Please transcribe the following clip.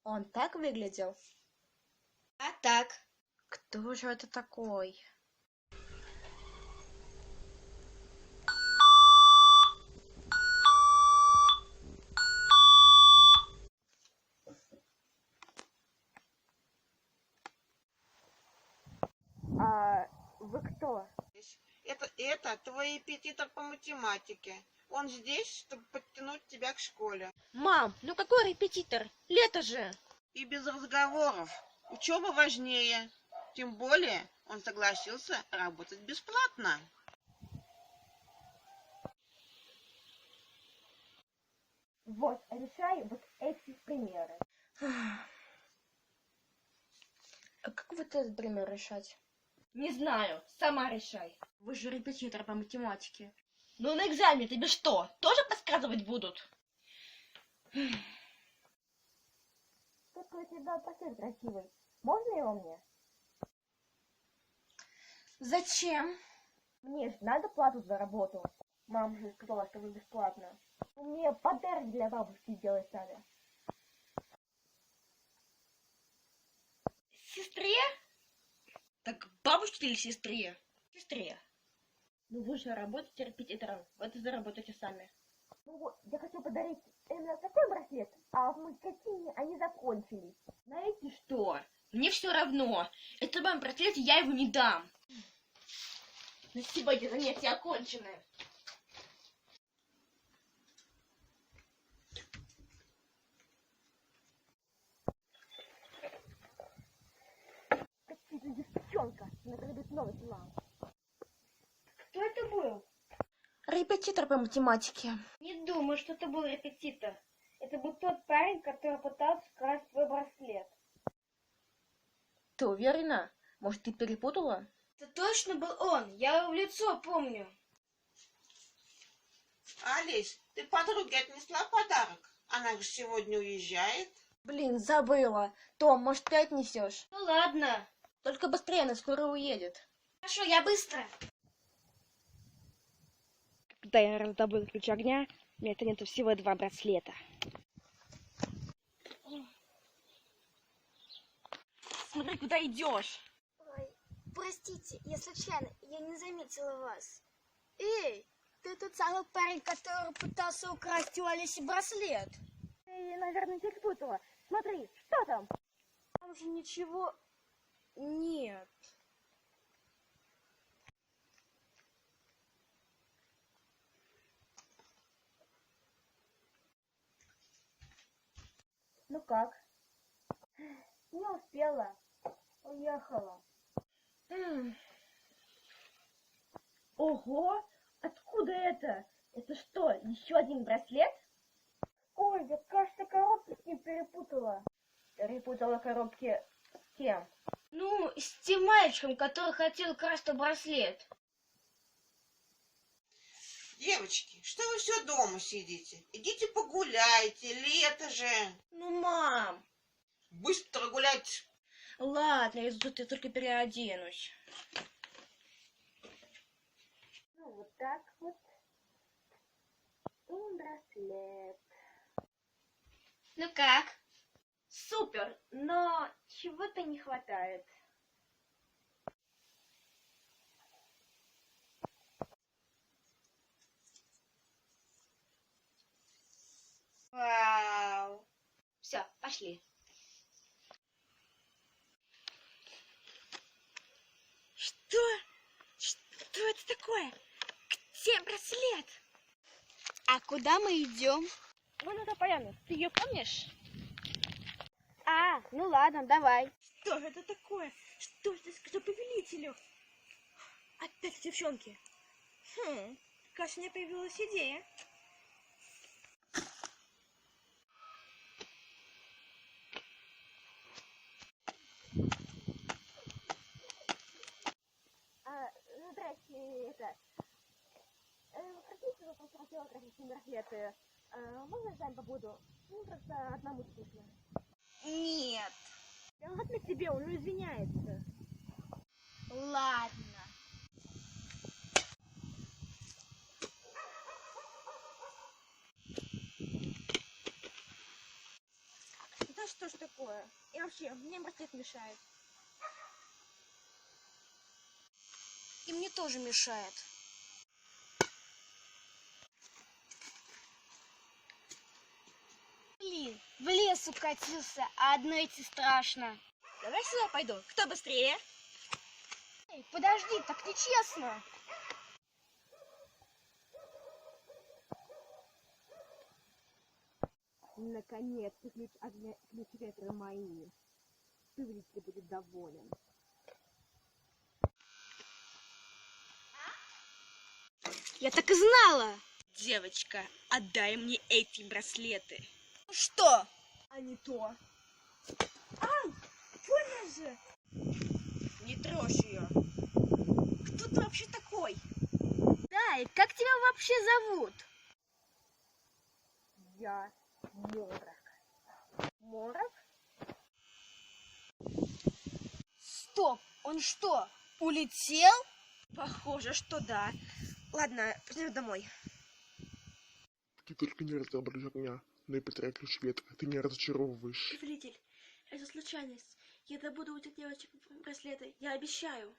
Он так выглядел? А так. Кто же это такой? А вы кто? Это твой репетитор по математике. Он здесь, чтобы подтянуть тебя к школе. Мам, ну какой репетитор? Лето же! И без разговоров. Учеба важнее. Тем более он согласился работать бесплатно. Вот, решай вот эти примеры. А как вот этот пример решать? Не знаю, сама решай. Вы же репетитор по математике. Ну на экзамене тебе что, тоже подсказывать будут? Только у тебя портрет красивый. Можно его мне? Зачем? Мне же надо плату за работу. Мама же сказала, что вы бесплатно. Мне подарок для бабушки сделать надо. Сестре? Так бабушке или сестре? Сестре. Ну вы же работаете репетитором, вот и заработаете сами. Ну вот, я хочу подарить именно такой браслет, а в магазине они закончились. Знаете что? Мне все равно. Это вам браслет, я его не дам. На сегодня занятия окончены. Какая-то девчонка, она придет новый план. Кто это был? Репетитор по математике. Не думаю, что это был репетитор. Это был тот парень, который пытался украсть твой браслет. Ты уверена? Может, ты перепутала? Это точно был он. Я его в лицо помню. Алис, ты подруге отнесла подарок? Она же сегодня уезжает. Блин, забыла. Том, может, ты отнесешь? Ну ладно. Только быстрее, она скоро уедет. Хорошо, я быстро. Когда я раздобыл ключ огня, у меня нету всего 2 браслета. Смотри, куда идешь. Ой, простите, я случайно, я не заметила вас. Эй, ты тот самый парень, который пытался украсть у Алисы браслет. Ты, наверное, перепутала. Смотри, что там? Там же ничего нет. Ну как? Не успела. Уехала. Ого! Откуда это? Это что, еще один браслет? Ой, я, кажется, коробки с ним перепутала. Перепутала коробки с кем? Ну, с тем мальчиком, который хотел красть твой браслет. Девочки, что вы все дома сидите? Идите погуляйте, лето же. Ну, мам. Быстро гулять. Ладно, я тут я только переоденусь. Ну, вот так вот. И браслет. Ну как? Супер, но чего-то не хватает. Вау. Все, пошли. Что? Что это такое? Где браслет? А куда мы идем? Вон эта поляна, ты ее помнишь? А, ну ладно, давай. Что это такое? Что это за повелителю? Опять девчонки. Кажется, у меня появилась идея. Здрасте, это... Хотите, вы просто хотела красить браслеты? Можно я с вами побуду? Ну, просто одному скучно. Нет. Да ладно тебе, он извиняется. Ладно. Знаешь что ж такое? И вообще, мне браслет мешает. И мне тоже мешает. Блин, в лес укатился, а одно идти страшно. Давай сюда пойду. Кто быстрее? Эй, подожди, так нечестно. Наконец-то ключ ветра мои. Повелитель будет доволен. Я так и знала. Девочка, отдай мне эти браслеты. Что? А не то. Ай, больно же. Не трожь ее. Кто ты вообще такой? Да, и как тебя вообще зовут? Я Морок. Морок? Стоп, он что, улетел? Похоже, что да. Ладно, пойдем домой. Ты только не раздражаешь меня, но и потеряй ключ ветра, ты не разочаровываешь. Повелитель, это случайность. Я добуду у этих девочек браслеты, я обещаю.